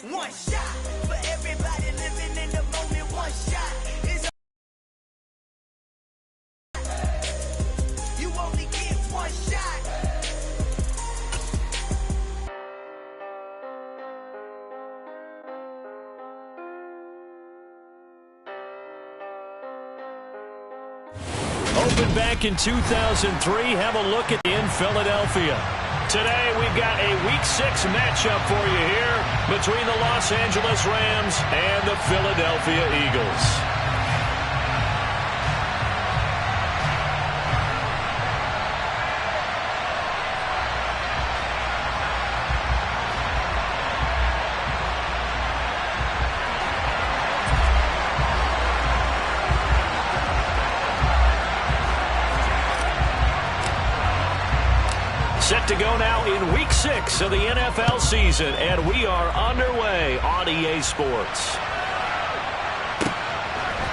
One shot for everybody living in the moment. One shot is you only get one shot. Opened back in 2003. Have a look at in Philadelphia. Today, we've got a Week 6 matchup for you here between the Los Angeles Rams and the Philadelphia Eagles. Set to go now in Week 6 of the NFL season, and we are underway on EA Sports.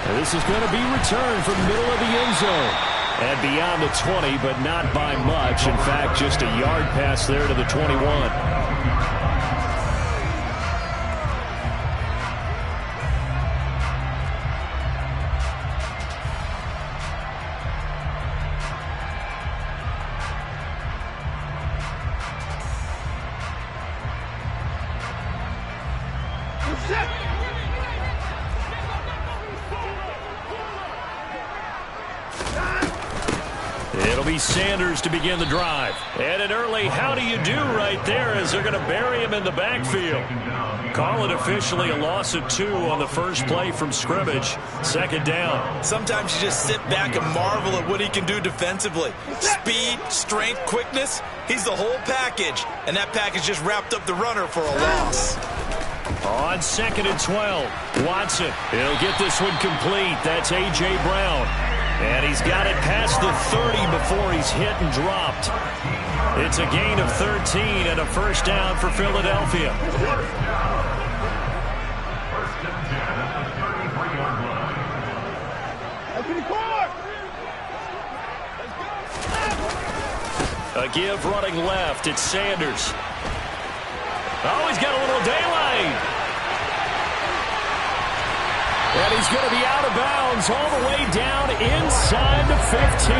And this is going to be returned from the middle of the end zone. And beyond the 20, but not by much. In fact, just a yard pass there to the 21. It'll be Sanders to begin the drive. And an early how do you do right there as they're going to bury him in the backfield. Call it officially a loss of 2 on the first play from scrimmage. Second down. Sometimes you just sit back and marvel at what he can do defensively. Speed, strength, quickness. He's the whole package. And that package just wrapped up the runner for a loss. On 2nd and 12, Watson. He'll get this one complete. That's A.J. Brown. And he's got it past the 30 before he's hit and dropped. It's a gain of 13 and a first down for Philadelphia. A give running left. It's Sanders. Oh, he's got a little daylight. And he's going to be out of bounds all the way down inside the 15.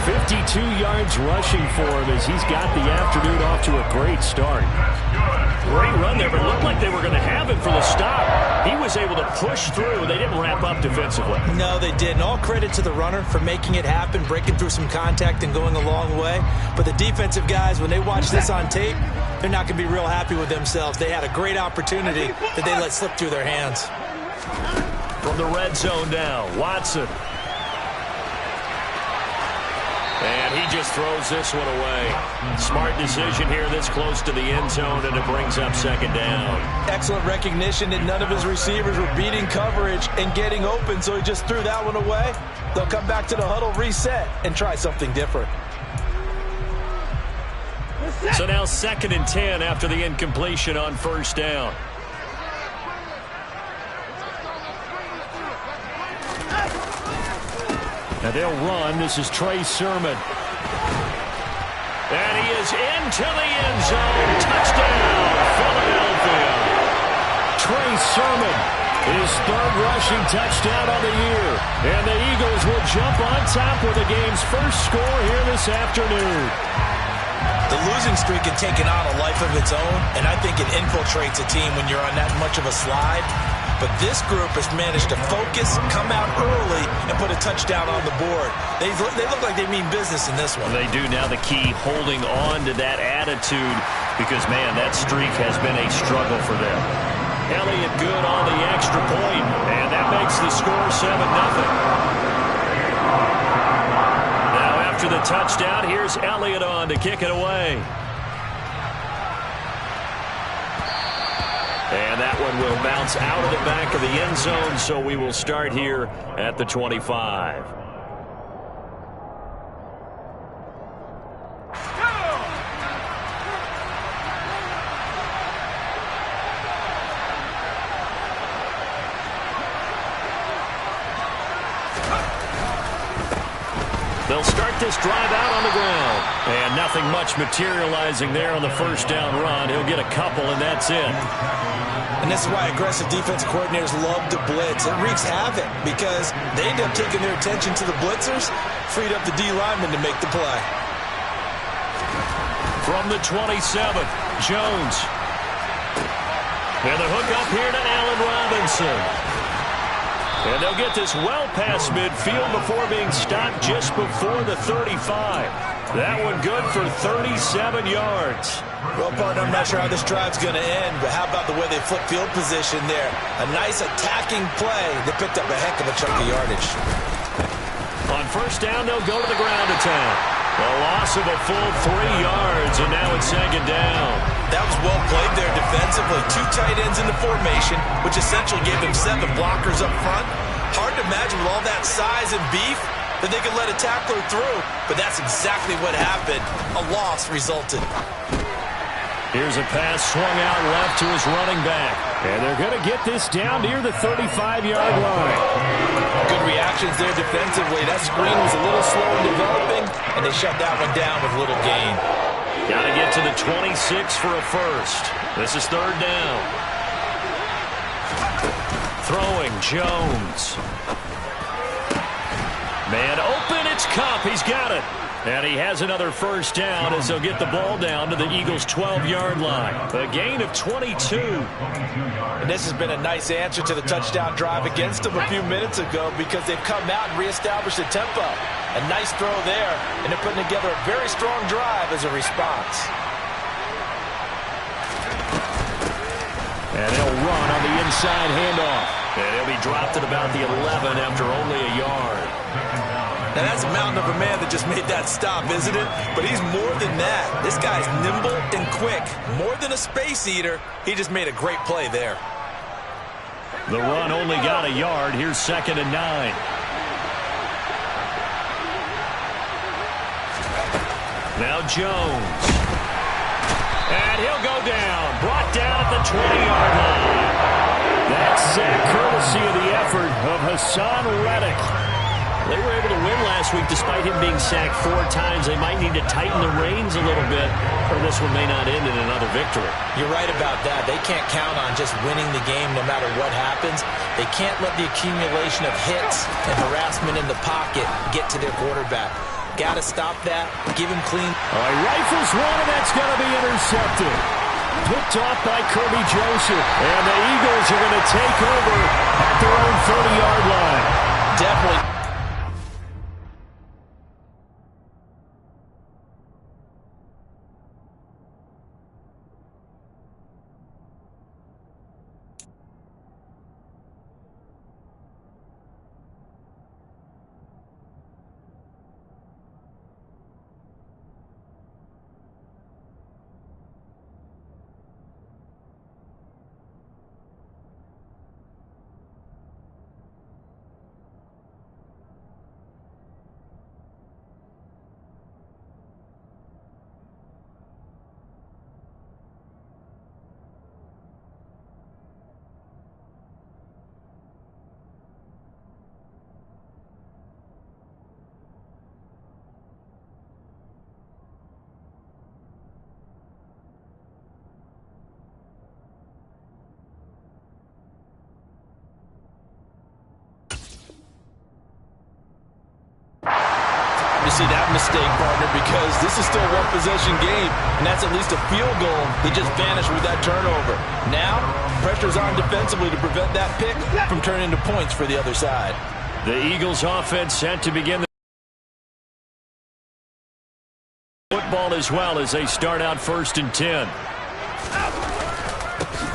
52 yards rushing for him as he's got the afternoon off to a great start. Great run there, but it looked like they were going to have him for the stop. He was able to push through. They didn't wrap up defensively. No, they didn't. All credit to the runner for making it happen, breaking through some contact and going a long way. But the defensive guys, when they watch this on tape, they're not going to be real happy with themselves. They had a great opportunity that they let slip through their hands. From the red zone now, Watson. And he just throws this one away. Smart decision here this close to the end zone, and it brings up second down. Excellent recognition that none of his receivers were beating coverage and getting open, so he just threw that one away. They'll come back to the huddle, reset, and try something different. So now 2nd and 10 after the incompletion on first down. And they'll run. This is Trey Sermon. And he is into the end zone. Touchdown, Philadelphia. Trey Sermon, his 3rd rushing touchdown of the year. And the Eagles will jump on top with the game's first score here this afternoon. The losing streak had taken on a life of its own, and I think it infiltrates a team when you're on that much of a slide. But this group has managed to focus, come out early, and put a touchdown on the board. They look like they mean business in this one. They do. Now the key, holding on to that attitude, because, man, that streak has been a struggle for them. Elliott good on the extra point, and that makes the score 7-0. Now after the touchdown, here's Elliott on to kick it away. And that one will bounce out of the back of the end zone, so we will start here at the 25. They'll start this drive out on the ground. And nothing much materializing there on the first down run. He'll get a couple, and that's it. And this is why aggressive defensive coordinators love to blitz. It wreaks havoc because they end up taking their attention to the blitzers, freed up the D lineman to make the play. From the 27, Jones. And the hook up here to Allen Robinson. And they'll get this well past midfield before being stopped just before the 35. That one good for 37 yards. Well, partner, I'm not sure how this drive's going to end, but how about the way they flip field position there? A nice attacking play. They picked up a heck of a chunk of yardage. On first down, they'll go to the ground attack. A loss of a full 3 yards, and now it's second down. That was well played there defensively. 2 tight ends in the formation, which essentially gave them 7 blockers up front. Hard to imagine with all that size and beef that they could let a tackler through, but that's exactly what happened. A loss resulted. Here's a pass swung out left to his running back. And they're going to get this down near the 35-yard line. Good reactions there defensively. That screen was a little slow in developing, and they shut that one down with little gain. Got to get to the 26 for a first. This is third down. Throwing Jones. Man open, it's Kupp. He's got it. And he has another first down as they'll get the ball down to the Eagles' 12-yard line. A gain of 22. And this has been a nice answer to the touchdown drive against them a few minutes ago because they've come out and reestablished the tempo. A nice throw there, and they're putting together a very strong drive as a response. And he'll run on the inside handoff. And he'll be dropped at about the 11 after only a yard. Now, that's a mountain of a man that just made that stop, isn't it? But he's more than that. This guy's nimble and quick. More than a space eater, he just made a great play there. The run only got a yard. Here's 2nd and 9. Now Jones. And he'll go down. Brought down at the 20-yard line. That's sack courtesy of the effort of Haason Reddick. They were able to win last week despite him being sacked 4 times. They might need to tighten the reins a little bit, or this one may not end in another victory. You're right about that. They can't count on just winning the game no matter what happens. They can't let the accumulation of hits and harassment in the pocket get to their quarterback. Got to stop that. Give him clean. All right, rifles one, and that's going to be intercepted. Picked off by Kirby Joseph. And the Eagles are going to take over at their own 30-yard line. Definitely. See that mistake, partner, because this is still a one-possession game, and that's at least a field goal that just vanished with that turnover. Now, pressure's on defensively to prevent that pick from turning into points for the other side. The Eagles offense set to begin the football as well as they start out 1st and 10.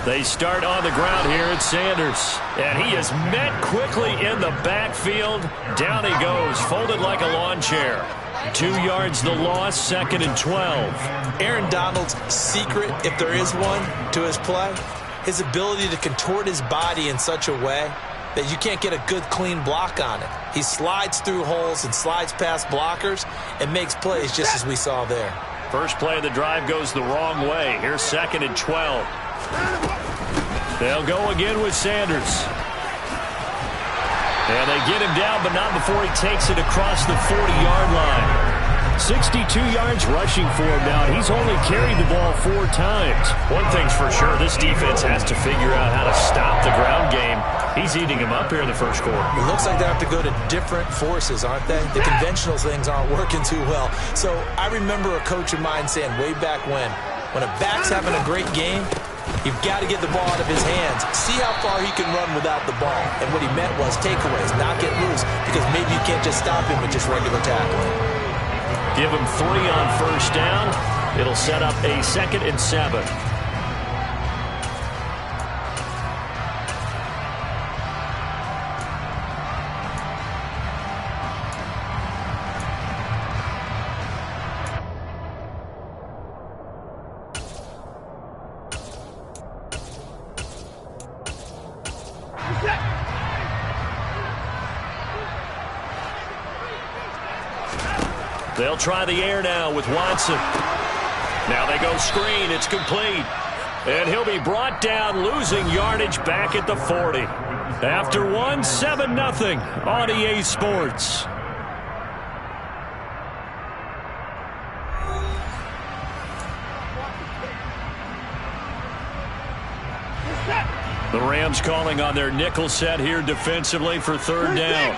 They start on the ground here at Sanders. And he is met quickly in the backfield. Down he goes, folded like a lawn chair. 2 yards the loss, 2nd and 12. Aaron Donald's secret, if there is one, to his play, his ability to contort his body in such a way that you can't get a good, clean block on it. He slides through holes and slides past blockers and makes plays just as we saw there. First play of the drive goes the wrong way. Here's 2nd and 12. They'll go again with Sanders. And they get him down, but not before he takes it across the 40-yard line. 62 yards rushing for him now, and he's only carried the ball 4 times. One thing's for sure, this defense has to figure out how to stop the ground game. He's eating him up here in the first quarter. It looks like they have to go to different forces, aren't they? The conventional things aren't working too well. So I remember a coach of mine saying way back when a back's having a great game, you've got to get the ball out of his hands. See how far he can run without the ball. And what he meant was takeaways, not get loose, because maybe you can't just stop him with just regular tackling. Give him 3 on first down. It'll set up a 2nd and 7. They'll try the air now with Watson. Now they go screen. It's complete. And he'll be brought down, losing yardage back at the 40. After 1, 7-0 on EA Sports. The Rams calling on their nickel set here defensively for 3rd down.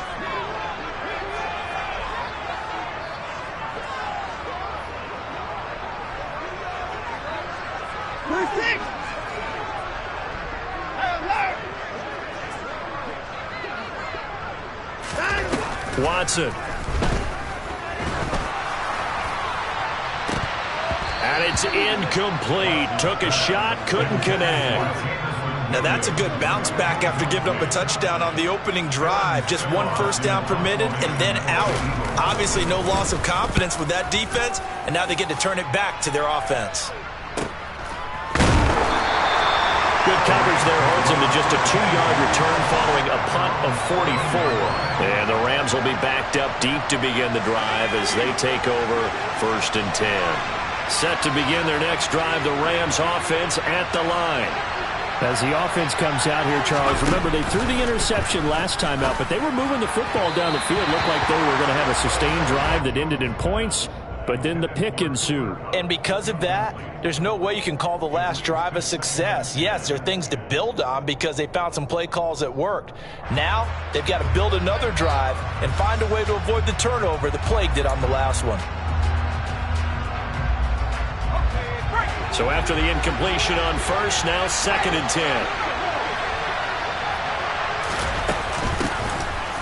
Watson. And it's incomplete. Took a shot, couldn't connect. Now that's a good bounce back after giving up a touchdown on the opening drive. Just 1 first down permitted and then out. Obviously no loss of confidence with that defense, and now they get to turn it back to their offense. Good coverage there holds him to just a 2-yard return following a punt of 44. And the Rams will be backed up deep to begin the drive as they take over 1st and 10. Set to begin their next drive, the Rams offense at the line. As the offense comes out here, Charles, remember they threw the interception last time out, but they were moving the football down the field. Looked like they were going to have a sustained drive that ended in points. But then the pick ensued. And because of that, there's no way you can call the last drive a success. Yes, there are things to build on because they found some play calls that worked. Now, they've got to build another drive and find a way to avoid the turnover that plagued it on the last one. So after the incompletion on first, now 2nd and 10.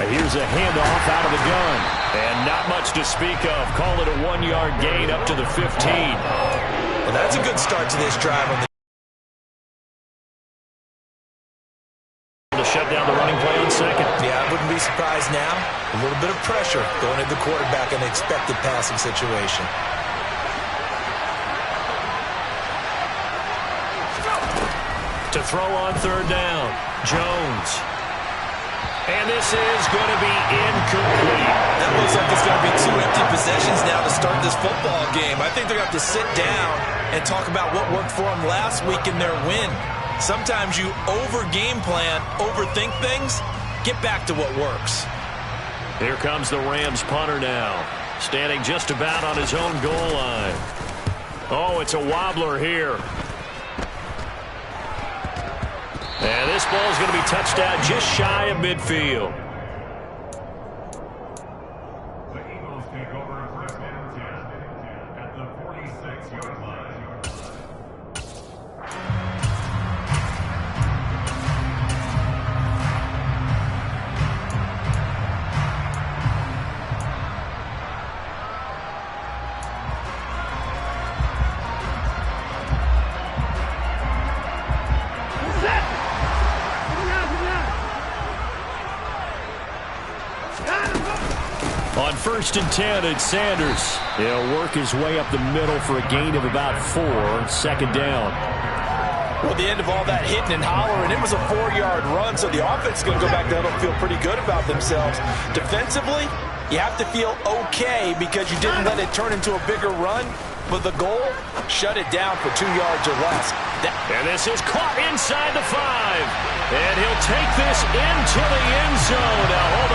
Here's a handoff out of the gun. And not much to speak of. Call it a 1-yard gain up to the 15. Well, that's a good start to this drive. To shut down the running play on 2nd. Yeah, I wouldn't be surprised now. A little bit of pressure going at the quarterback in an expected passing situation. To throw on 3rd down, Jones. And this is going to be incomplete. That looks like it's going to be 2 empty possessions now to start this football game. I think they're going to have to sit down and talk about what worked for them last week in their win. Sometimes you over-game plan, overthink things, get back to what works. Here comes the Rams punter now, standing just about on his own goal line. Oh, it's a wobbler here. And this ball is going to be touched out just shy of midfield. The Eagles take over 1st and 10 at the 46-yard line. On 1st and 10, it's Sanders. He'll work his way up the middle for a gain of about 4. 2nd down. Well, the end of all that hitting and hollering, it was a 4-yard run, so the offense is going to go back there and feel pretty good about themselves. Defensively, you have to feel okay because you didn't let it turn into a bigger run, but the goal, shut it down for 2 yards or less. And this is caught inside the 5. And he'll take this into the end zone. Now hold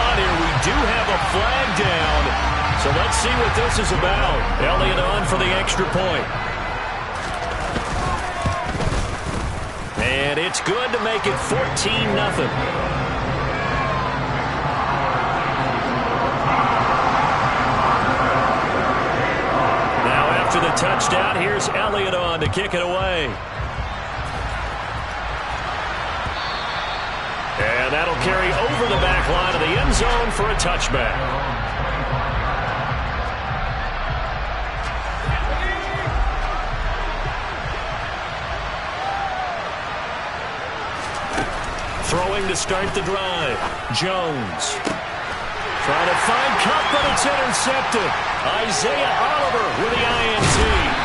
see what this is about. Elliott on for the extra point. And it's good to make it 14-0. After the touchdown, here's Elliott on to kick it away. And that'll carry over the back line of the end zone for a touchback. Throwing to start the drive. Jones. Trying to find Kupp, but it's intercepted. Isaiah Oliver with the INT.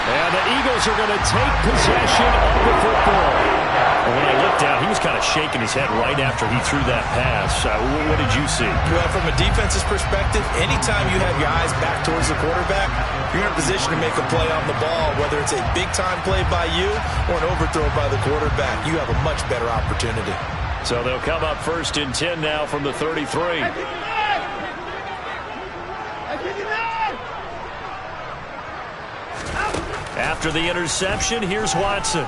And the Eagles are going to take possession of the football. And when I looked down, he was kind of shaking his head right after he threw that pass. What did you see? Well, from a defense's perspective, anytime you have your eyes back towards the quarterback, you're in a position to make a play on the ball, whether it's a big-time play by you or an overthrow by the quarterback. You have a much better opportunity. So they'll come up 1st and 10 now from the 33. After the interception, here's Watson.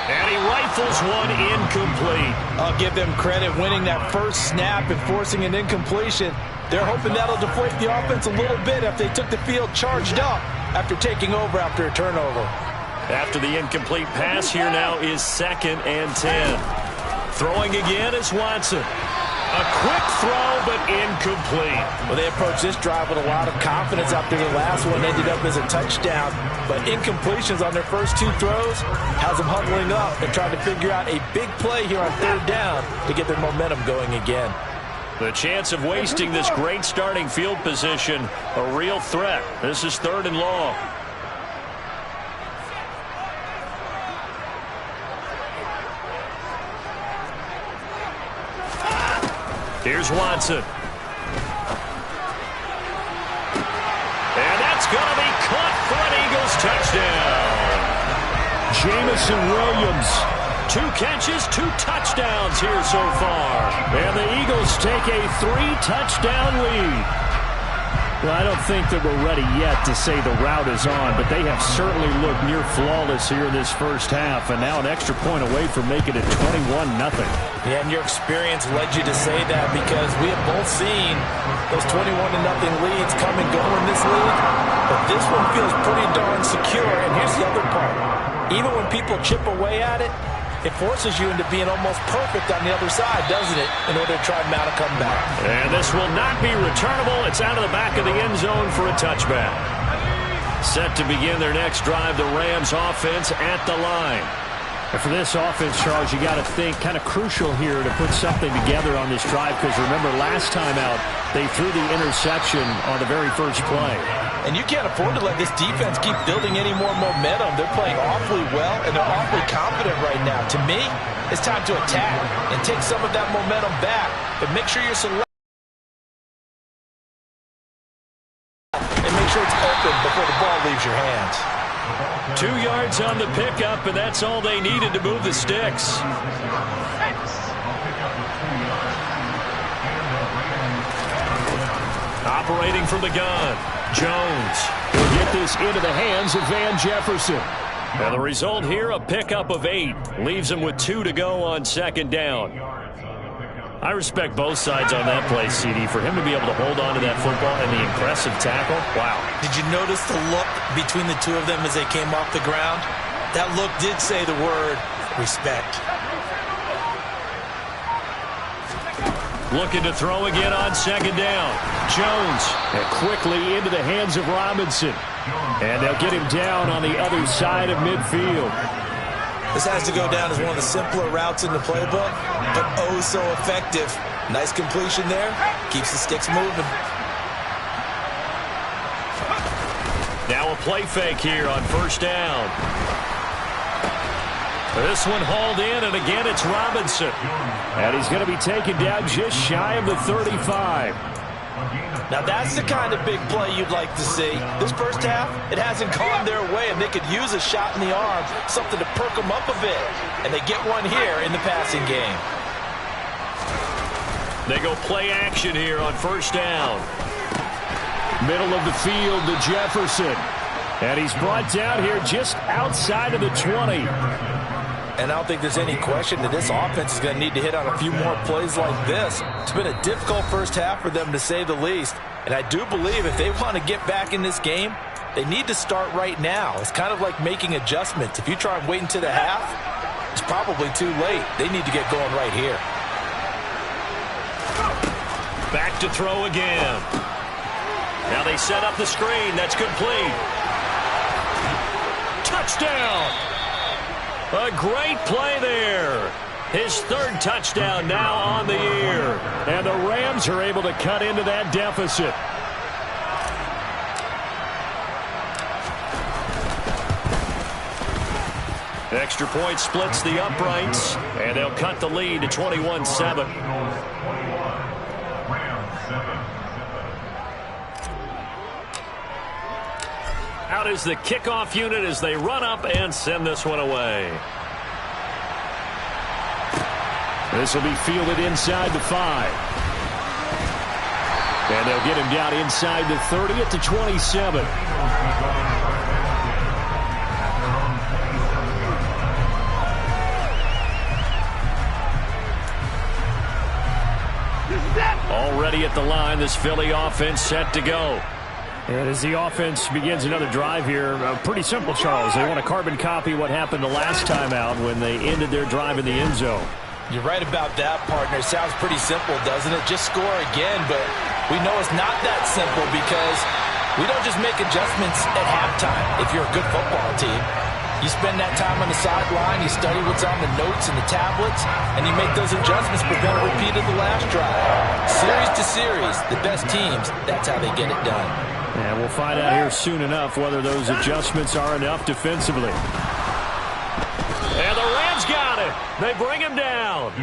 And he rifles one incomplete. I'll give them credit winning that first snap and forcing an incompletion. They're hoping that'll deflate the offense a little bit if they took the field charged up after taking over after a turnover. After the incomplete pass, here now is 2nd and 10. Throwing again is Watson. A quick throw, but incomplete. Well, they approached this drive with a lot of confidence after the last one ended up as a touchdown. But incompletions on their first 2 throws has them huddling up and trying to figure out a big play here on 3rd down to get their momentum going again. The chance of wasting this great starting field position, a real threat. This is 3rd and long. Here's Watson. And that's going to be caught for an Eagles touchdown. Jamison Williams. 2 catches, 2 touchdowns here so far. And the Eagles take a 3-touchdown lead. Well, I don't think that we're ready yet to say the route is on, but they have certainly looked near flawless here in this first half, and now an extra point away from making it 21-0. Yeah, and your experience led you to say that because we have both seen those 21-0 leads come and go in this league, but this one feels pretty darn secure, and here's the other part. Even when people chip away at it, it forces you into being almost perfect on the other side, doesn't it, in order to try and mount a comeback. And this will not be returnable. It's out of the back of the end zone for a touchback. Set to begin their next drive, the Rams offense at the line. And for this offense, Charles, you got to think kind of crucial here to put something together on this drive because remember last time out, they threw the interception on the very first play. And you can't afford to let this defense keep building any more momentum. They're playing awfully well, and they're awfully confident right now. To me, it's time to attack and take some of that momentum back. But make sure you're select and make sure it's open before the ball leaves your hands. 2 yards on the pickup, and that's all they needed to move the sticks. Operating from the gun, Jones will get this into the hands of Van Jefferson. And the result here, a pickup of 8. Leaves him with 2 to go on 2nd down. I respect both sides on that play, CD. For him to be able to hold on to that football and the impressive tackle, wow. Did you notice the look between the 2 of them as they came off the ground? That look did say the word respect. Looking to throw again on 2nd down. Jones and quickly into the hands of Robinson. And they'll get him down on the other side of midfield. This has to go down as one of the simpler routes in the playbook, but oh so effective. Nice completion there. Keeps the sticks moving. Now a play fake here on 1st down. This one hauled in, and again it's Robinson. And he's going to be taken down just shy of the 35. Now that's the kind of big play you'd like to see. This first half, it hasn't gone their way, and they could use a shot in the arm, something to perk them up a bit. And they get one here in the passing game. They go play action here on first down. Middle of the field to Jefferson. And he's brought down here just outside of the 20. And I don't think there's any question that this offense is going to need to hit on a few more plays like this. It's been a difficult first half for them, to say the least. And I do believe if they want to get back in this game, they need to start right now. It's kind of like making adjustments. If you try and wait until the half, it's probably too late. They need to get going right here. Back to throw again. Now they set up the screen. That's complete. Touchdown! A great play there. His third touchdown now on the year. And the Rams are able to cut into that deficit. Extra point splits the uprights, and they'll cut the lead to 21-7. Out is the kickoff unit as they run up and send this one away. This will be fielded inside the 5. And they'll get him down inside the 30 at the 27. Already at the line, this Philly offense set to go. And as the offense begins another drive here, pretty simple, Charles. They want to carbon copy what happened the last time out when they ended their drive in the end zone. You're right about that, partner. It sounds pretty simple, doesn't it? Just score again, but we know it's not that simple because we don't just make adjustments at halftime if you're a good football team. You spend that time on the sideline, you study what's on the notes and the tablets, and you make those adjustments, prevent a repeat of the last drive. Series to series, the best teams, that's how they get it done. And we'll find out here soon enough whether those adjustments are enough defensively. And the Rams got it. They bring him down.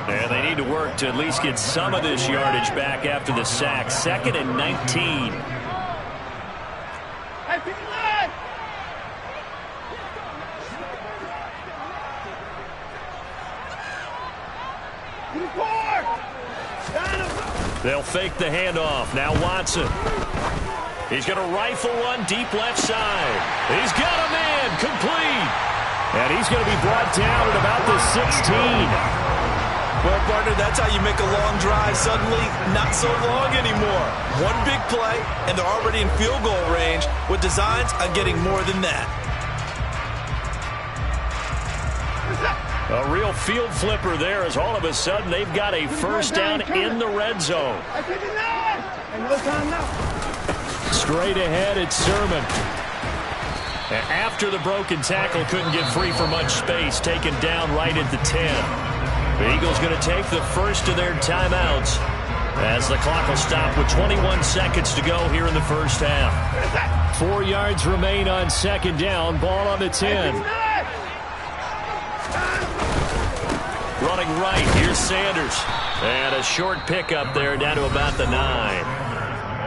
And they need to work to at least get some of this yardage back after the sack. 2nd and 19. They'll fake the handoff. Now Watson. He's going to rifle one deep left side. He's got a man complete. And he's going to be brought down at about the 16. Well, partner, that's how you make a long drive suddenly not so long anymore. One big play, and they're already in field goal range with designs on getting more than that. A real field flipper there as all of a sudden they've got a first down in the red zone. Straight ahead, it's Sermon. And after the broken tackle, couldn't get free for much space, taken down right at the 10. The Eagles going to take the first of their timeouts as the clock will stop with 21 seconds to go here in the first half. 4 yards remain on second down, ball on the 10. Running right, here's Sanders. And a short pickup there down to about the 9.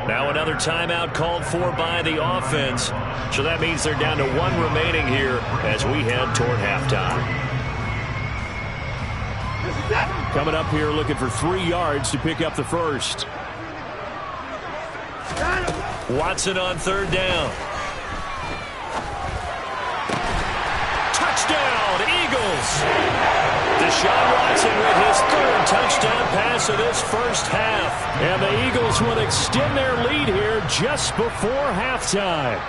Now another timeout called for by the offense. So that means they're down to 1 remaining here as we head toward halftime. Coming up here looking for 3 yards to pick up the first. Watson on third down. Touchdown, Eagles! Deshaun Watson with his 3rd touchdown pass of this first half. And the Eagles will extend their lead here just before halftime.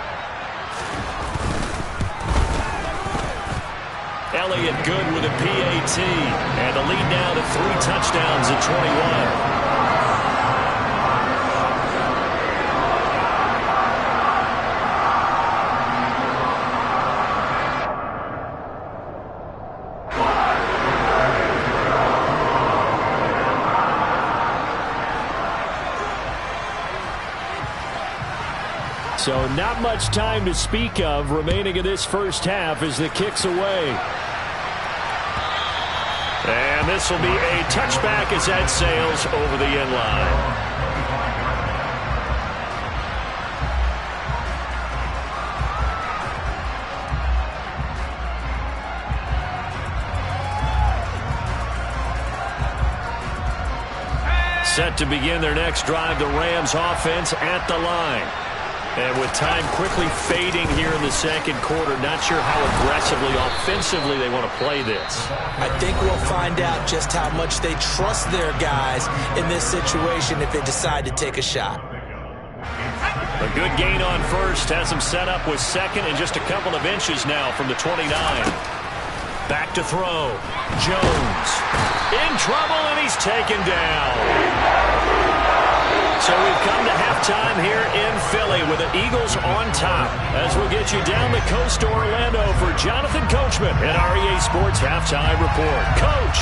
Elliott good with a PAT. And the lead now to 3 touchdowns at 21. So not much time to speak of remaining in this first half as the kick's away. And this will be a touchback as that sails over the end line. Set to begin their next drive, the Rams offense at the line. And with time quickly fading here in the second quarter, not sure how aggressively, offensively they want to play this. I think we'll find out just how much they trust their guys in this situation if they decide to take a shot. A good gain on first has them set up with second and just a couple of inches now from the 29. Back to throw. Jones in trouble, and he's taken down. So we've come to halftime here in Philly with the Eagles on top. As we'll get you down the coast to Orlando for Jonathan Coachman at REA Sports Halftime Report. Coach.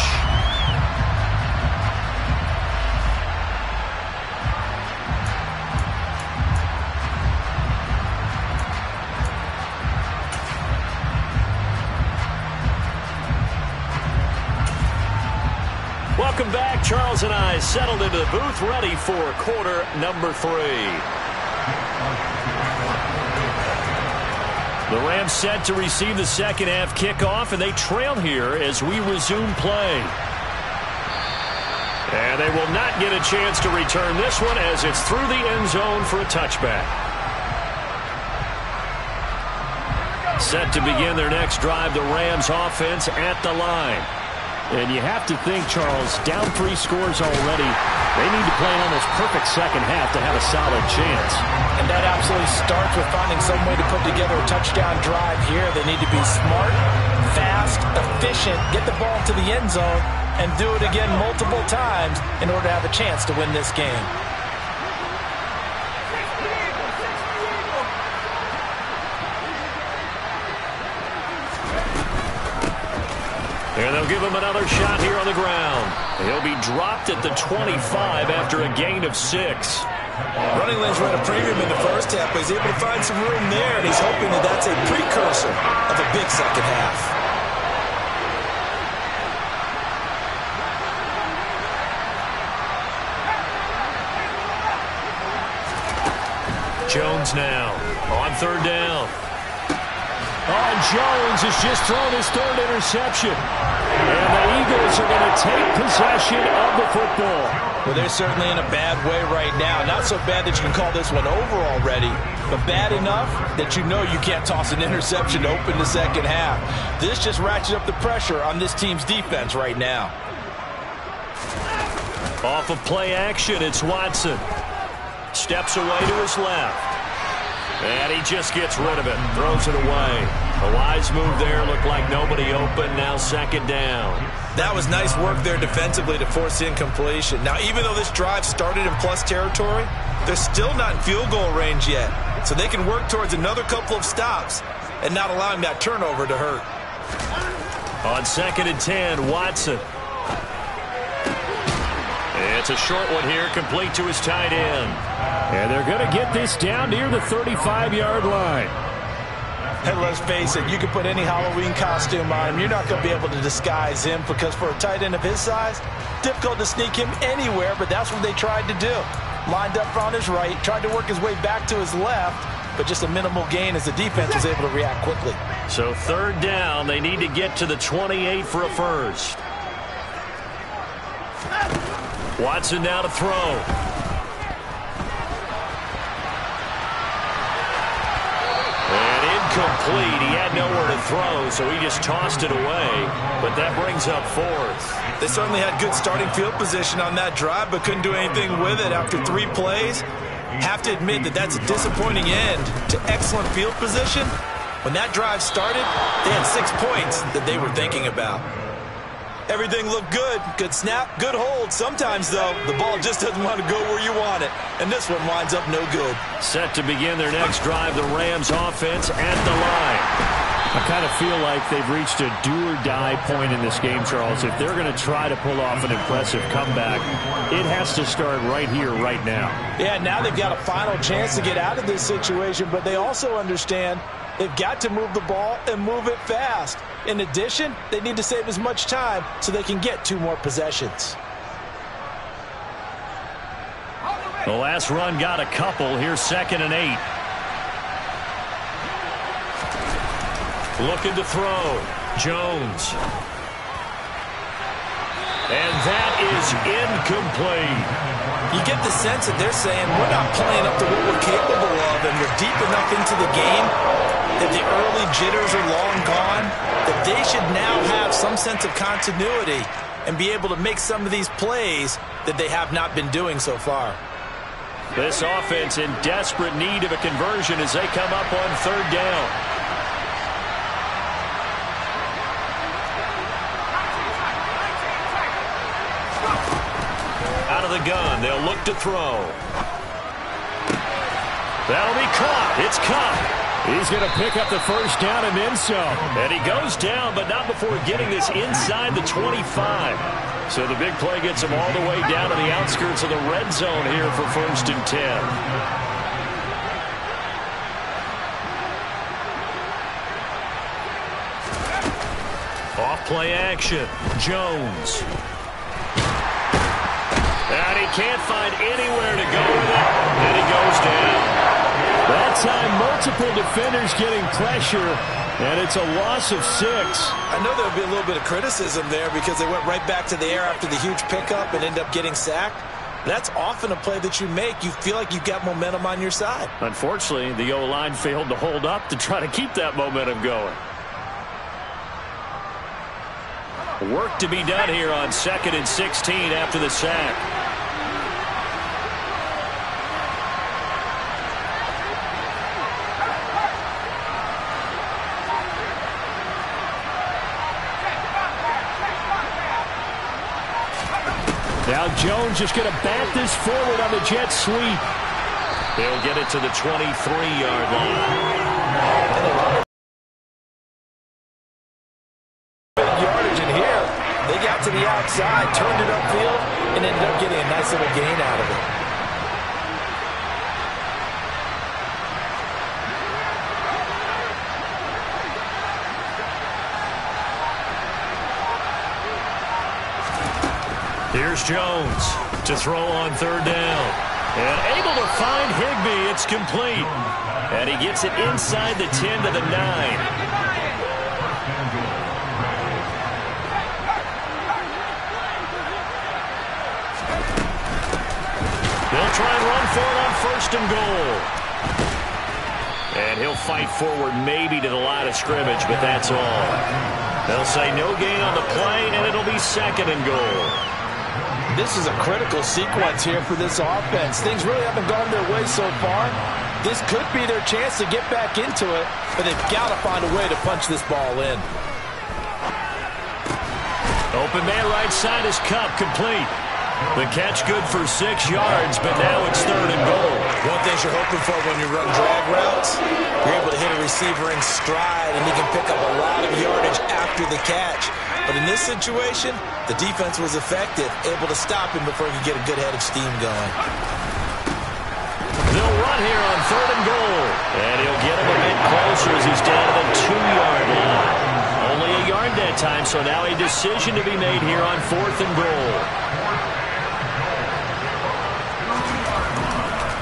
Welcome back. Charles and I settled into the booth, ready for quarter number 3. The Rams set to receive the second half kickoff, and they trail here as we resume play. And they will not get a chance to return this one as it's through the end zone for a touchback. Set to begin their next drive, the Rams offense at the line. And you have to think, Charles, down 3 scores already. They need to play an almost perfect second half to have a solid chance. And that absolutely starts with finding some way to put together a touchdown drive here. They need to be smart, fast, efficient, get the ball to the end zone, and do it again multiple times in order to have a chance to win this game. And they'll give him another shot here on the ground. He'll be dropped at the 25 after a gain of 6. Running lanes ran a premium in the first half, but he's able to find some room there, and he's hoping that that's a precursor of a big second half. Jones now on third down. Oh, and Jones has just thrown his 3rd interception. And the Eagles are going to take possession of the football. Well, they're certainly in a bad way right now. Not so bad that you can call this one over already, but bad enough that you know you can't toss an interception to open the second half. This just ratchets up the pressure on this team's defense right now. Off of play action, it's Watson. Steps away to his left. And he just gets rid of it, throws it away. A wise move there, looked like nobody open, now second down. That was nice work there defensively to force incompletion. Now, even though this drive started in plus territory, they're still not in field goal range yet. So they can work towards another couple of stops and not allowing that turnover to hurt. On 2nd and 10, Watson. It's a short one here, complete to his tight end. And they're going to get this down near the 35-yard line. And let's face it, you can put any Halloween costume on him. You're not going to be able to disguise him because for a tight end of his size, difficult to sneak him anywhere, but that's what they tried to do. Lined up on his right, tried to work his way back to his left, but just a minimal gain as the defense was able to react quickly. So 3rd down, they need to get to the 28 for a first. Watson now to throw. And incomplete. He had nowhere to throw, so he just tossed it away. But that brings up 4th. They certainly had good starting field position on that drive, but couldn't do anything with it after 3 plays. Have to admit that that's a disappointing end to excellent field position. When that drive started, they had 6 points that they were thinking about. Everything looked good. Good snap, good hold. Sometimes, though, the ball just doesn't want to go where you want it. And this one winds up no good. Set to begin their next drive, the Rams offense at the line. I kind of feel like they've reached a do-or-die point in this game, Charles. If they're going to try to pull off an impressive comeback, it has to start right here, right now. Yeah, now they've got a final chance to get out of this situation, but they also understand they've got to move the ball and move it fast. In addition, they need to save as much time so they can get 2 more possessions. The last run got a couple. Here's 2nd and 8. Looking to throw. Jones. And that is incomplete. You get the sense that they're saying we're not playing up to what we're capable of, and we're deep enough into the game that the early jitters are long gone, that they should now have some sense of continuity and be able to make some of these plays that they have not been doing so far. This offense in desperate need of a conversion as they come up on third down. Out of the gun, they'll look to throw. That'll be caught. It's caught. He's going to pick up the first down and then some. And he goes down, but not before getting this inside the 25. So the big play gets him all the way down to the outskirts of the red zone here for 1st and 10. Off play action. Jones. And he can't find anywhere to go with it. And he goes down. That time, multiple defenders getting pressure, and it's a loss of 6. I know there'll be a little bit of criticism there because they went right back to the air after the huge pickup and end up getting sacked. That's often a play that you make. You feel like you've got momentum on your side. Unfortunately, the O-line failed to hold up to try to keep that momentum going. Work to be done here on 2nd and 16 after the sack. Now Jones just going to bat this forward on the jet sweep. They'll get it to the 23-yard line. Yardage in here. They got to the outside, turned it upfield, and ended up getting a nice little gain out of it. Here's Jones to throw on third down. And able to find Higbee. It's complete. And he gets it inside the 10 to the 9. They'll try and run for it on 1st and goal. And he'll fight forward maybe to the line of scrimmage, but that's all. They'll say no gain on the play, and it'll be 2nd and goal. This is a critical sequence here for this offense. Things really haven't gone their way so far. This could be their chance to get back into it, but they've got to find a way to punch this ball in. Open man right side is Kupp, complete. The catch good for 6 yards, but now it's 3rd and goal. One thing you're hoping for when you run drag routes, you're able to hit a receiver in stride, and he can pick up a lot of yardage after the catch. But in this situation, the defense was effective, able to stop him before he could get a good head of steam going. They'll run here on 3rd and goal. And he'll get him a bit closer as he's down to the 2-yard line. Only a yard that time, so now a decision to be made here on 4th and goal.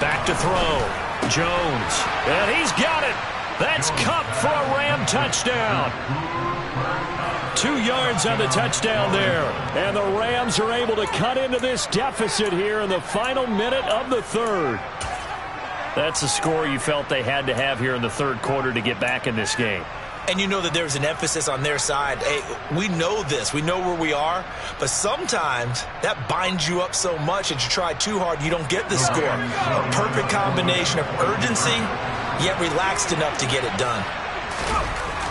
Back to throw. Jones. And he's got it. That's Kupp for a Ram touchdown. 2 yards on the touchdown there. And the Rams are able to cut into this deficit here in the final minute of the 3rd. That's a score you felt they had to have here in the 3rd quarter to get back in this game. And you know that there's an emphasis on their side. Hey, we know this. We know where we are. But sometimes that binds you up so much that you try too hard, you don't get the score. A perfect combination of urgency, yet relaxed enough to get it done.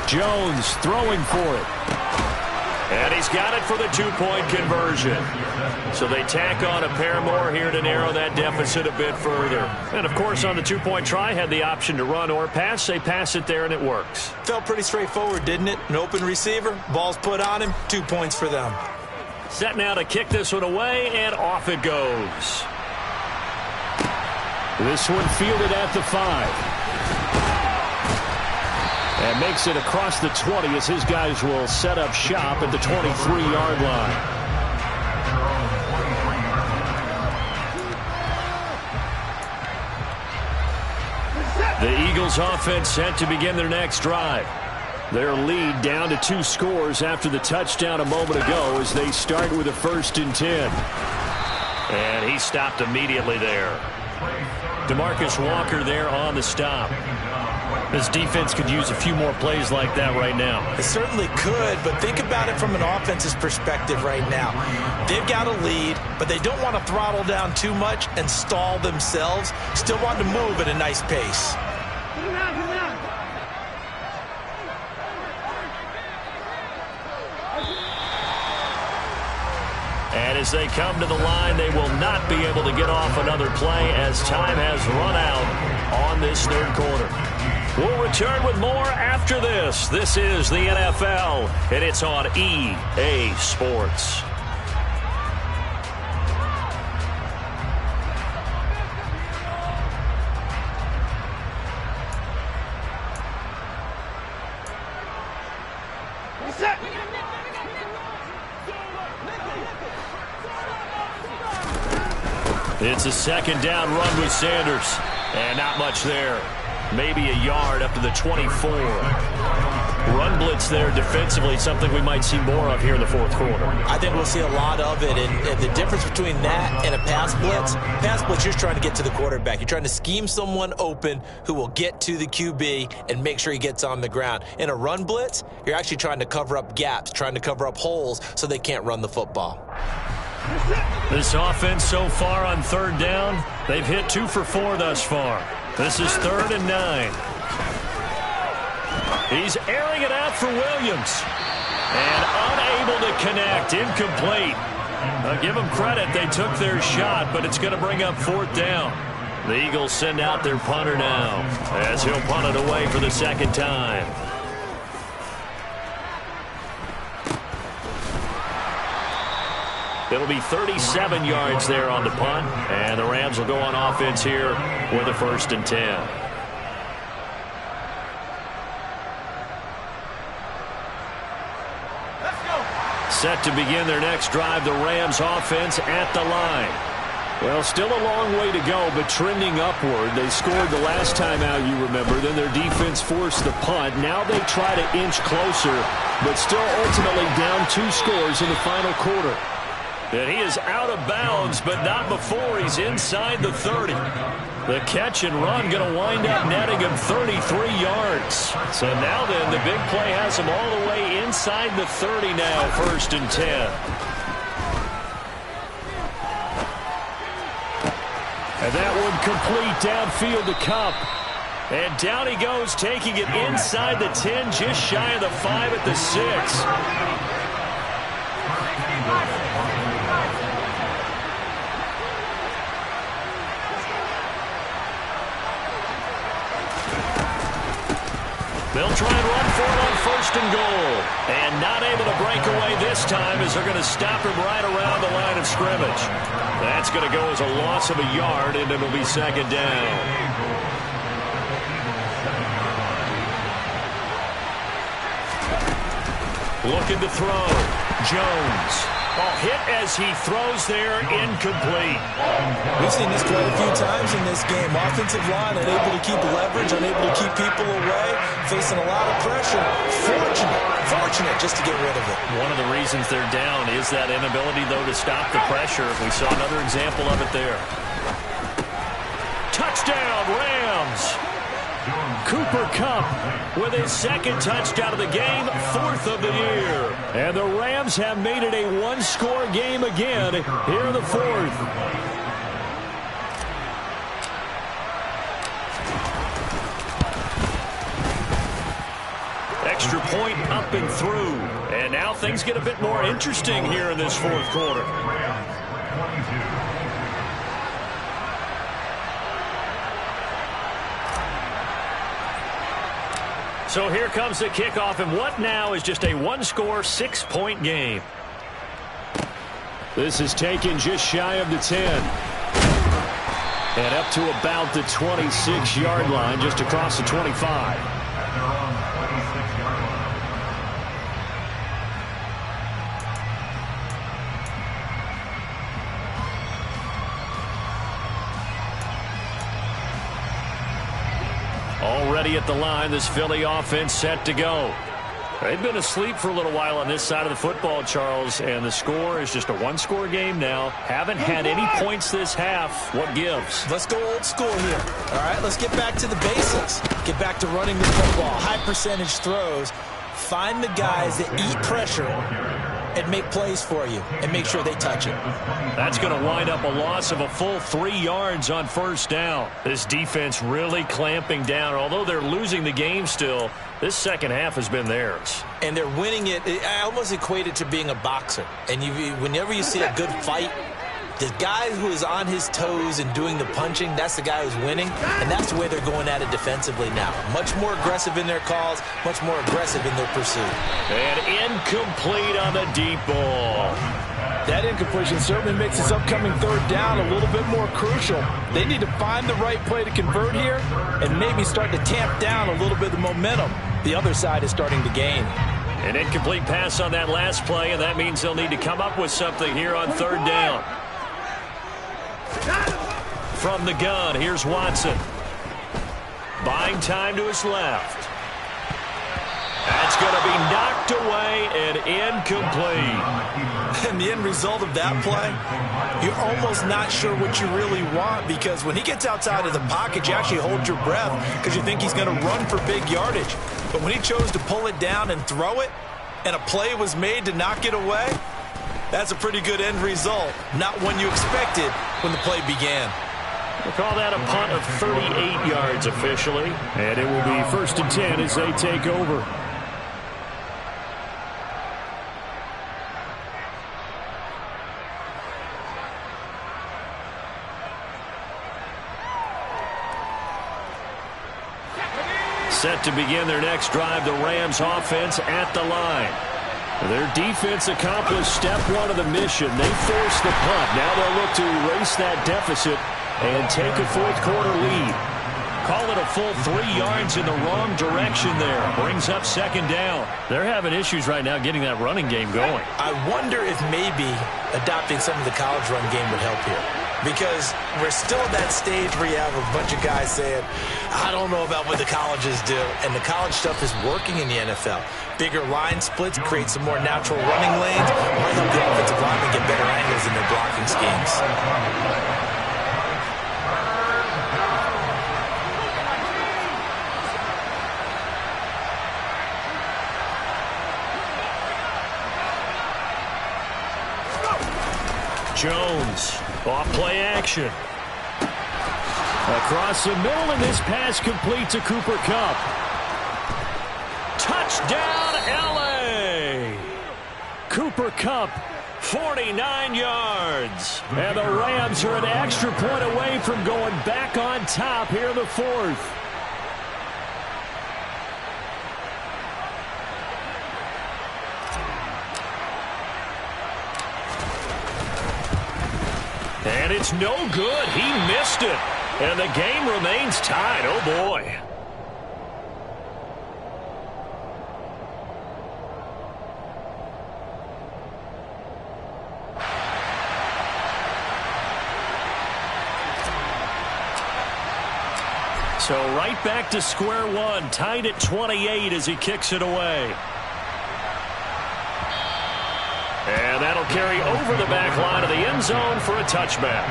Jones throwing for it. And he's got it for the 2-point conversion. So they tack on a pair more here to narrow that deficit a bit further. And, of course, on the 2-point try, had the option to run or pass. They pass it there, and it works. Felt pretty straightforward, didn't it? An open receiver, ball's put on him, 2 points for them. Set now to kick this one away, and off it goes. This one fielded at the 5. And makes it across the 20 as his guys will set up shop at the 23-yard line. The Eagles offense set to begin their next drive. Their lead down to 2 scores after the touchdown a moment ago as they start with a 1st and 10. And he stopped immediately there. DeMarcus Walker there on the stop. This defense could use a few more plays like that right now. It certainly could, but think about it from an offense's perspective right now. They've got a lead, but they don't want to throttle down too much and stall themselves. Still want to move at a nice pace. And as they come to the line, they will not be able to get off another play as time has run out on this third quarter. We'll return with more after this. This is the NFL, and it's on EA Sports. It's a second down run with Sanders. And not much there. Maybe a yard up to the 24. Run blitz there defensively, something we might see more of here in the fourth quarter. I think we'll see a lot of it. And the difference between that and a pass blitz, you're trying to get to the quarterback. You're trying to scheme someone open who will get to the QB and make sure he gets on the ground. In a run blitz, you're actually trying to cover up gaps, trying to cover up holes so they can't run the football. This offense so far on third down, they've hit 2 for 4 thus far. This is 3rd and 9. He's airing it out for Williams. And unable to connect, incomplete. I'll give them credit, they took their shot, but it's going to bring up 4th down. The Eagles send out their punter now, as he'll punt it away for the second time. It'll be 37 yards there on the punt, and the Rams will go on offense here with a 1st and 10. Set to begin their next drive, the Rams offense at the line. Well, still a long way to go, but trending upward. They scored the last time out, you remember. Then their defense forced the punt. Now they try to inch closer, but still ultimately down 2 scores in the final quarter. And he is out of bounds, but not before he's inside the 30. The catch and run going to wind up netting him 33 yards. So now then, the big play has him all the way inside the 30 now, 1st and 10. And that one complete downfield to Kupp. And down he goes, taking it inside the 10, just shy of the 5 at the 6. They'll try and run for it on 1st and goal. And not able to break away this time as they're going to stop him right around the line of scrimmage. That's going to go as a loss of a yard, and it'll be 2nd down. Looking to throw. Jones. Hit as he throws there, incomplete. We've seen this quite a few times in this game. Offensive line unable to keep leverage, unable to keep people away, facing a lot of pressure. Fortunate just to get rid of it. One of the reasons they're down is that inability, though, to stop the pressure. We saw another example of it there. Touchdown, Rams! Cooper Kupp with his 2nd touchdown of the game, 4th of the year. And the Rams have made it a 1-score game again here in the 4th. Extra point up and through. And now things get a bit more interesting here in this 4th quarter. So here comes the kickoff, and what now is just a 1-score, 6-point game. This is taken just shy of the 10. And up to about the 26-yard line, just across the 25. Already at the line, this Philly offense set to go. They've been asleep for a little while on this side of the football, Charles, and the score is just a one-score game now. Haven't had any points this half. What gives? Let's go old school here. All right, let's get back to the basics. Get back to running the football, high percentage throws. Find the guys that eat pressure and make plays for you and make sure they touch it. That's going to wind up a loss of a full 3 yards on first down. This defense really clamping down. Although they're losing the game still, this second half has been theirs. And they're winning it. I almost equate it to being a boxer. And whenever you see a good fight, the guy who is on his toes and doing the punching, that's the guy who's winning. And that's the way they're going at it defensively now. Much more aggressive in their calls, much more aggressive in their pursuit. And incomplete on the deep ball. That incompletion certainly makes this upcoming third down a little bit more crucial. They need to find the right play to convert here and maybe start to tamp down a little bit of the momentum the other side is starting to gain. An incomplete pass on that last play, and that means they'll need to come up with something here on third down. From the gun, here's Watson. Buying time to his left. That's going to be knocked away and incomplete. And the end result of that play, you're almost not sure what you really want, because when he gets outside of the pocket, you actually hold your breath because you think he's going to run for big yardage. But when he chose to pull it down and throw it, and a play was made to knock it away, that's a pretty good end result. Not one you expected when the play began. We'll call that a punt of 38 yards officially. And it will be 1st and 10 as they take over. Set to begin their next drive, the Rams offense at the line. Their defense accomplished step one of the mission. They forced the punt. Now they'll look to erase that deficit and take a fourth quarter lead. Call it a full 3 yards in the wrong direction there. Brings up second down. They're having issues right now getting that running game going. I wonder if maybe adopting some of the college run game would help here. Because we're still at that stage where you have a bunch of guys saying, I don't know about what the colleges do. And the college stuff is working in the NFL. Bigger line splits, create some more natural running lanes, might help the offensive linemen get better angles in their blocking schemes. Jones, off play action. Across the middle, and this pass complete to Cooper Kupp. Touchdown, LA! Cooper Kupp, 49 yards. And the Rams are an extra point away from going back on top here in the fourth. And it's no good. He missed it. And the game remains tied. Oh, boy. So right back to square one. Tied at 28 as he kicks it away. And that'll carry over the back line of the end zone for a touchback.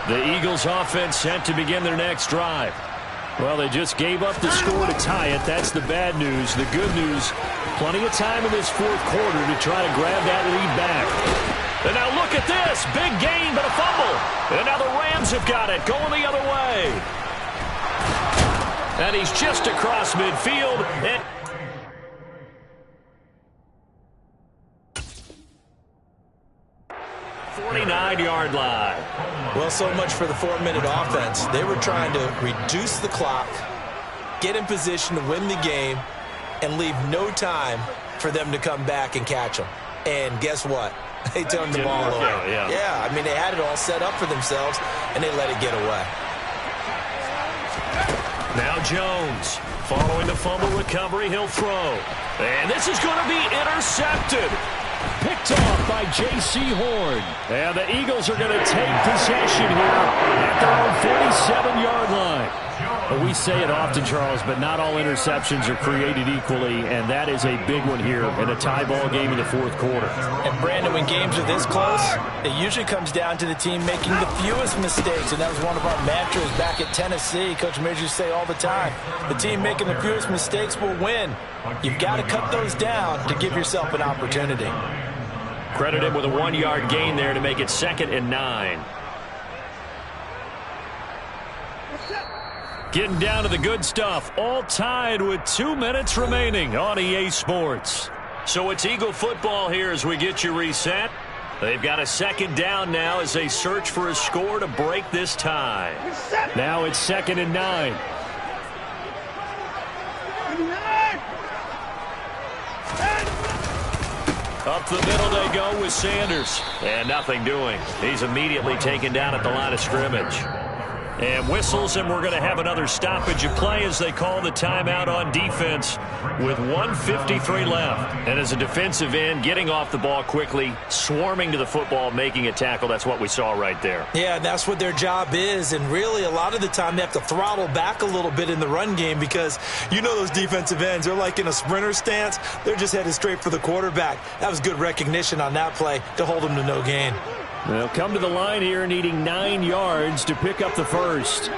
The Eagles offense set to begin their next drive. Well, they just gave up the score to tie it. That's the bad news. The good news, plenty of time in this fourth quarter to try to grab that lead back. And now look at this. Big gain, but a fumble. And now the Rams have got it, going the other way. And he's just across midfield. And 49-yard line. Well, so much for the 4-minute offense. They were trying to reduce the clock, get in position to win the game, and leave no time for them to come back and catch them. And guess what? They turned the ball over. Yeah, I mean, they had it all set up for themselves, and they let it get away. Now Jones, following the fumble recovery, he'll throw. And this is going to be intercepted. Picked off by J.C. Horn. And the Eagles are going to take possession here at their own 47-yard line. Well, we say it often, Charles, but not all interceptions are created equally, and that is a big one here in a tie ball game in the fourth quarter. And, Brandon, when games are this close, it usually comes down to the team making the fewest mistakes, and that was one of our mantras back at Tennessee. Coach Midge used to say all the time, the team making the fewest mistakes will win. You've got to cut those down to give yourself an opportunity. Credit him with a 1-yard gain there to make it 2nd and 9. Getting down to the good stuff, all tied with 2 minutes remaining on EA Sports. So it's Eagle football here as we get you reset. They've got a 2nd down now as they search for a score to break this tie. Now it's 2nd and 9. Up the middle they go with Sanders. And nothing doing. He's immediately taken down at the line of scrimmage. And whistles, and we're going to have another stoppage of play as they call the timeout on defense with 1:53 left. And as a defensive end, getting off the ball quickly, swarming to the football, making a tackle, that's what we saw right there. Yeah, that's what their job is, and really a lot of the time they have to throttle back a little bit in the run game because you know those defensive ends, they're like in a sprinter stance. They're just headed straight for the quarterback. That was good recognition on that play to hold them to no gain. They'll come to the line here needing 9 yards to pick up the first.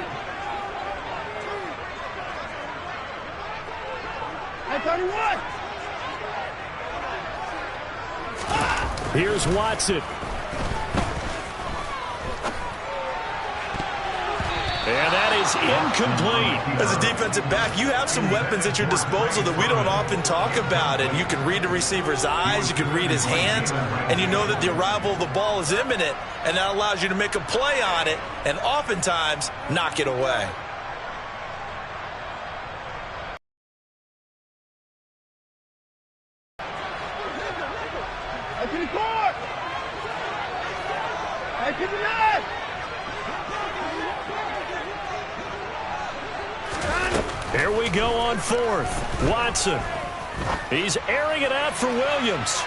Here's Watson. And that is incomplete. As a defensive back, you have some weapons at your disposal that we don't often talk about. And you can read the receiver's eyes, you can read his hands, and you know that the arrival of the ball is imminent. And that allows you to make a play on it and oftentimes knock it away. Here we go on 4th. Watson. He's airing it out for Williams.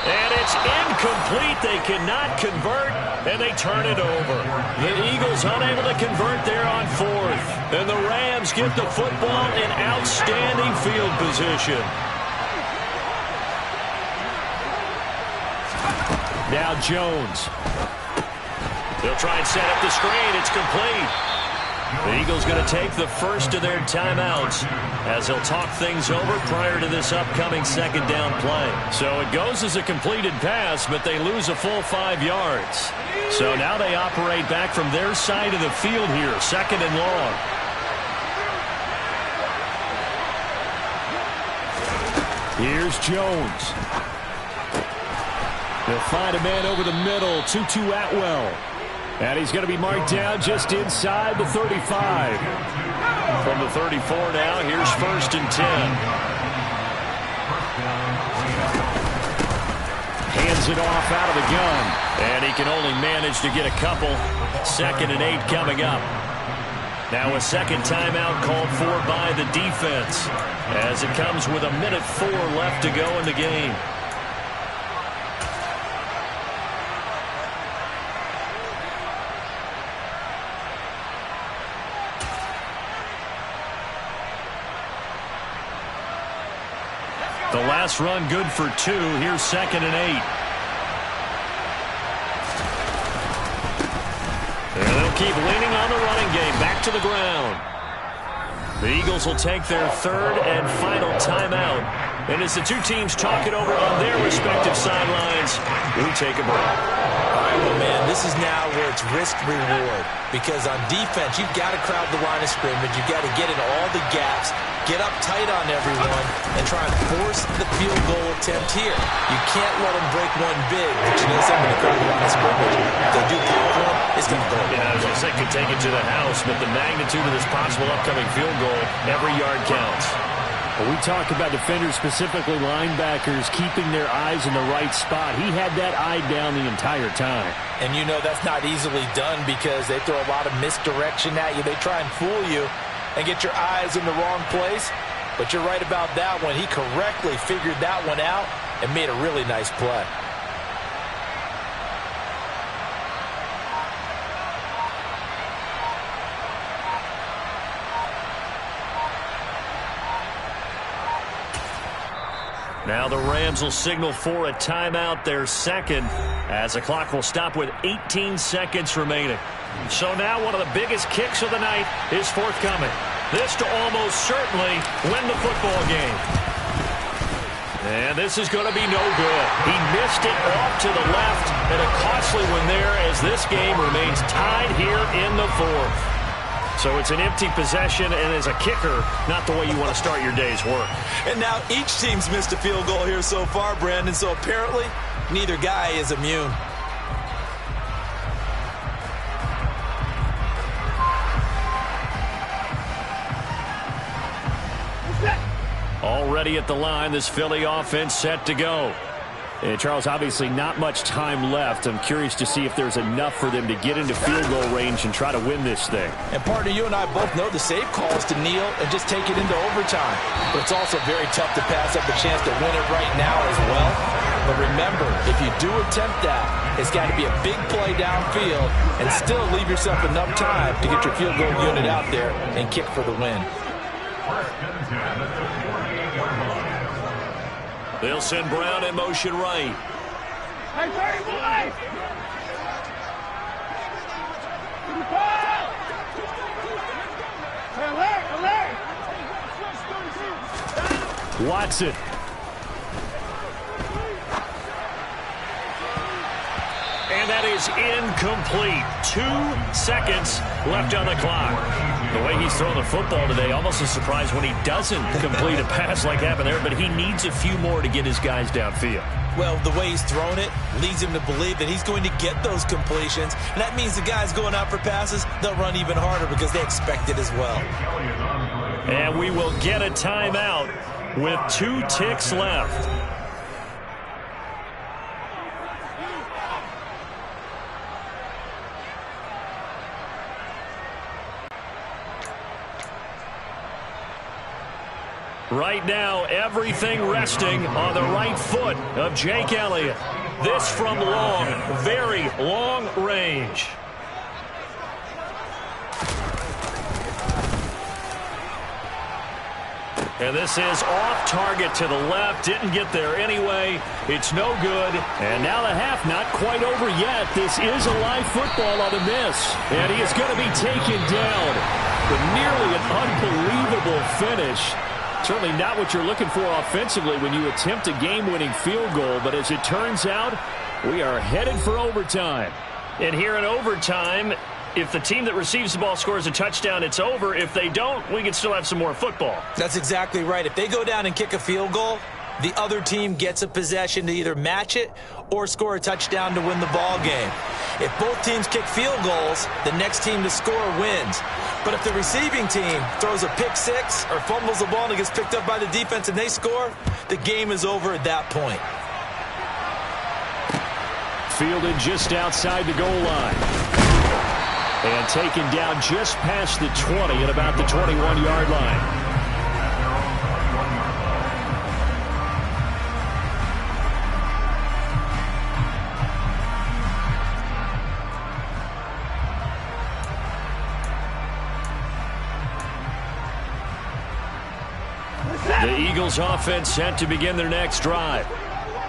And it's incomplete. They cannot convert, and they turn it over. The Eagles unable to convert there on 4th. And the Rams get the football in outstanding field position. Now Jones. They'll try and set up the screen. It's complete. The Eagles going to take the first of their timeouts as they'll talk things over prior to this upcoming 2nd down play. So it goes as a completed pass, but they lose a full 5 yards. So now they operate back from their side of the field here, 2nd and long. Here's Jones. They'll find a man over the middle, Tutu Atwell. And he's going to be marked down just inside the 35. From the 34 now, here's 1st and 10. Hands it off out of the gun. And he can only manage to get a couple. 2nd and 8 coming up. Now a 2nd timeout called for by the defense as it comes with 1:04 left to go in the game. The last run good for 2. Here's 2nd and 8. And they'll keep leaning on the running game. Back to the ground. The Eagles will take their 3rd and final timeout. And as the two teams talk it over on their respective sidelines, we take a break. All right, well, man, this is now where it's risk-reward. Because on defense, you've got to crowd the line of scrimmage. You've got to get in all the gaps, get up tight on everyone, and try and force the field goal attempt here. You can't let them break one big, but you know something to crowd the line of scrimmage. If they do pop one, it's going to go. Yeah, I was going to say, could take it to the house, but the magnitude of this possible upcoming field goal, every yard counts. Well, we talk about defenders, specifically linebackers, keeping their eyes in the right spot. He had that eye down the entire time. And you know that's not easily done because they throw a lot of misdirection at you. They try and fool you and get your eyes in the wrong place. But you're right about that one. He correctly figured that one out and made a really nice play. Now the Rams will signal for a timeout, their second, as the clock will stop with 18 seconds remaining. So now one of the biggest kicks of the night is forthcoming. This to almost certainly win the football game. And this is going to be no good. He missed it off to the left, and a costly one there as this game remains tied here in the fourth. So it's an empty possession, and as a kicker, not the way you want to start your day's work. And now each team's missed a field goal here so far, Brandon, so apparently neither guy is immune. Already at the line, this Philly offense set to go. And Charles, obviously not much time left. I'm curious to see if there's enough for them to get into field goal range and try to win this thing. And partner, you and I both know the safe call is to kneel and just take it into overtime. But it's also very tough to pass up a chance to win it right now as well. But remember, if you do attempt that, it's got to be a big play downfield and still leave yourself enough time to get your field goal unit out there and kick for the win. They'll send Brown in motion right. Hey, 30 boys! Watson. And that is incomplete. 2 seconds left on the clock. The way he's throwing the football today, almost a surprise when he doesn't complete a pass like happened there, but he needs a few more to get his guys downfield. Well, the way he's thrown it leads him to believe that he's going to get those completions. And that means the guys going out for passes, they'll run even harder because they expect it as well. And we will get a timeout with 2 ticks left. Right now, everything resting on the right foot of Jake Elliott. This from long, very long range. And this is off target to the left. Didn't get there anyway. It's no good. And now the half not quite over yet. This is a live football on the miss. And he is going to be taken down. But nearly an unbelievable finish. Certainly not what you're looking for offensively when you attempt a game-winning field goal. But as it turns out, we are headed for overtime. And here in overtime, if the team that receives the ball scores a touchdown, it's over. If they don't, we can still have some more football. That's exactly right. If they go down and kick a field goal, the other team gets a possession to either match it or score a touchdown to win the ball game. If both teams kick field goals, the next team to score wins. But if the receiving team throws a pick six or fumbles the ball and it gets picked up by the defense and they score, the game is over at that point. Fielded just outside the goal line. And taken down just past the 20 at about the 21-yard line. The Eagles offense set to begin their next drive.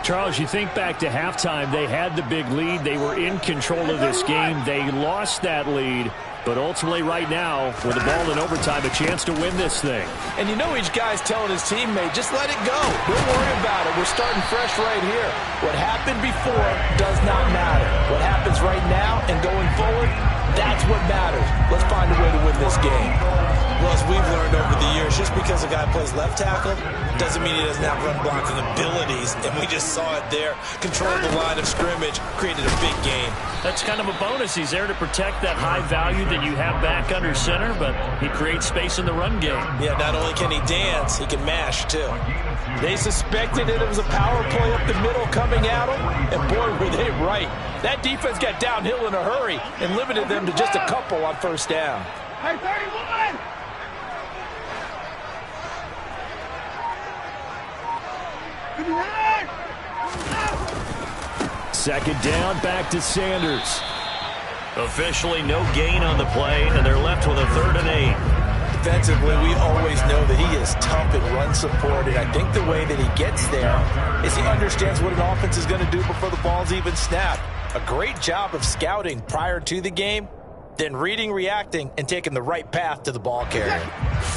Charles, you think back to halftime, they had the big lead. They were in control of this game. They lost that lead. But ultimately right now, with the ball in overtime, a chance to win this thing. And you know each guy's telling his teammate, just let it go. Don't worry about it. We're starting fresh right here. What happened before does not matter. What happens right now and going forward, that's what matters. Let's find a way to win this game. Well, as we've learned over the years, just because a guy plays left tackle doesn't mean he doesn't have run blocking abilities. And we just saw it there. Controlled the line of scrimmage, created a big game. That's kind of a bonus. He's there to protect that high value that you have back under center, but he creates space in the run game. Yeah, not only can he dance, he can mash, too. They suspected that it was a power play up the middle coming at them, and boy, were they right. That defense got downhill in a hurry and limited them to just a couple on first down. Hey, 31! Good night! Second down, back to Sanders. Officially no gain on the play, and they're left with a 3rd and 8. Defensively, we always know that he is tough in run support, and I think the way that he gets there is he understands what an offense is going to do before the ball's even snapped. A great job of scouting prior to the game, then reading, reacting, and taking the right path to the ball carrier.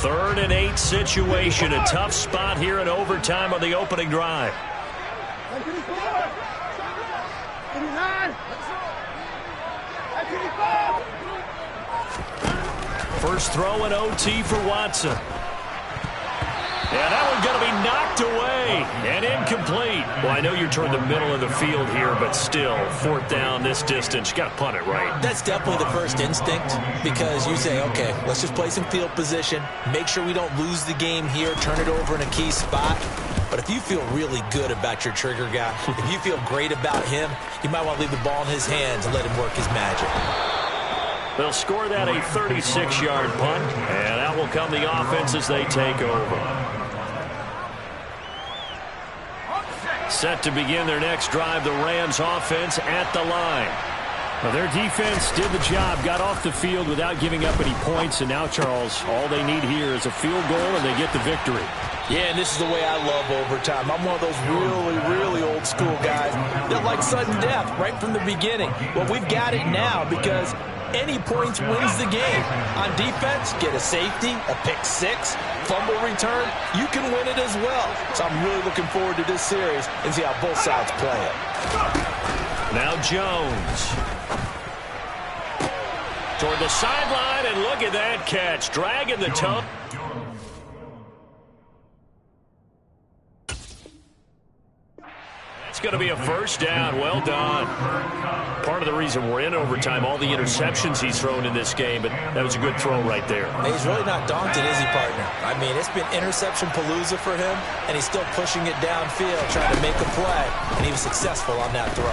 3rd and 8 situation, a tough spot here in overtime on the opening drive. First throw in OT for Watson. And that one's going to be knocked away and incomplete. Well, I know you're toward the middle of the field here, but still, 4th down this distance, you got to punt it right. That's definitely the first instinct, because you say, okay, let's just play some field position, make sure we don't lose the game here, turn it over in a key spot. But if you feel really good about your trigger guy, if you feel great about him, you might want to leave the ball in his hands and let him work his magic. They'll score that a 36-yard punt, and out will come the offense as they take over. Set to begin their next drive, the Rams offense at the line. Well, their defense did the job, got off the field without giving up any points, and now, Charles, all they need here is a field goal, and they get the victory. Yeah, and this is the way I love overtime. I'm one of those really old school guys that like sudden death right from the beginning. Well, we've got it now because any points wins the game. On defense, get a safety, a pick six, fumble return, you can win it as well. So I'm really looking forward to this series and see how both sides play it. Now Jones. Toward the sideline, and look at that catch. Dragging the toe. It's going to be a first down. Well done. Part of the reason we're in overtime, all the interceptions he's thrown in this game, but that was a good throw right there. He's really not daunted, is he, partner? I mean, it's been interception palooza for him, and he's still pushing it downfield, trying to make a play, and he was successful on that throw.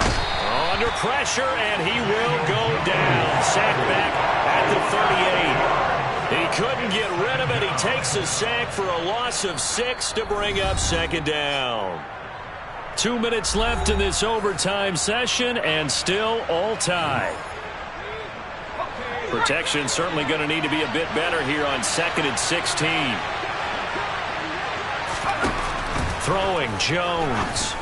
Under pressure, and he will go down. Sack back at the 38. He couldn't get rid of it. He takes a sack for a loss of 6 to bring up second down. 2 minutes left in this overtime session, and still all tied. Protection certainly going to need to be a bit better here on 2nd and 16. Throwing Jones.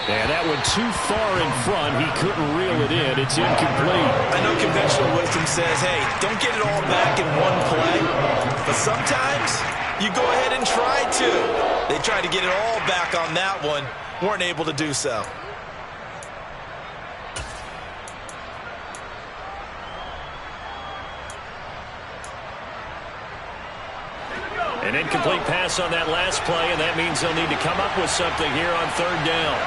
And that one too far in front. He couldn't reel it in. It's incomplete. I know conventional wisdom says, hey, don't get it all back in one play. But sometimes you go ahead and try to. They tried to get it all back on that one. Weren't able to do so. An incomplete pass on that last play, and that means they'll need to come up with something here on 3rd down.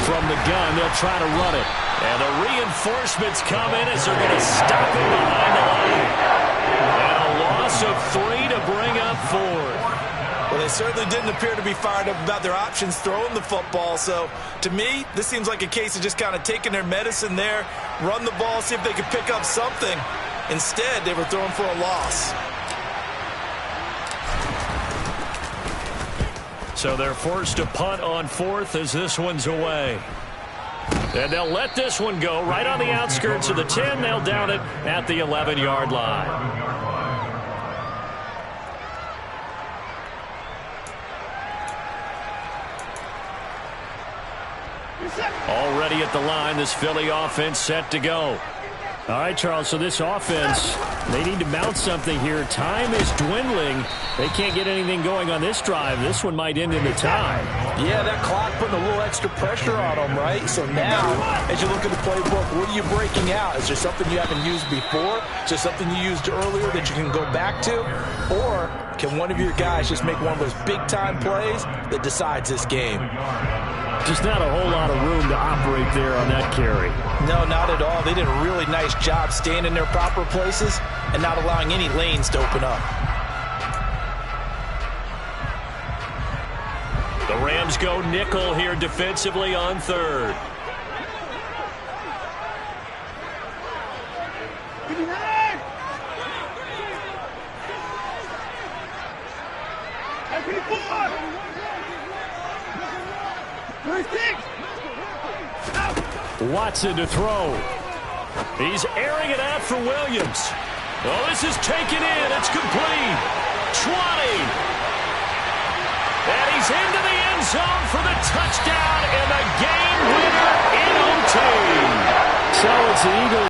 From the gun, they'll try to run it. And the reinforcements come in as they're going to stop him behind the line. And a loss of 3 to bring up 4. Well, they certainly didn't appear to be fired up about their options throwing the football. So, to me, this seems like a case of just kind of taking their medicine there, run the ball, see if they could pick up something. Instead, they were throwing for a loss. So they're forced to punt on 4th as this one's away. And they'll let this one go right on the outskirts of the 10. They'll down it at the 11-yard line. Already at the line, this Philly offense set to go. All right, Charles, so this offense, they need to mount something here. Time is dwindling. They can't get anything going on this drive. This one might end in the tie. Yeah, that clock putting a little extra pressure on them, right? So now, as you look at the playbook, what are you breaking out? Is there something you haven't used before? Is there something you used earlier that you can go back to? Or can one of your guys just make one of those big-time plays that decides this game? Just not a whole lot of room to operate there on that carry. No, not at all. They did a really nice job staying in their proper places and not allowing any lanes to open up. The Rams go nickel here defensively on 3rd. Watson to throw. He's airing it out for Williams. Oh, this is taken in. It's complete. 20. And he's into the end zone for the touchdown and the game winner in OT. So it's the Eagles.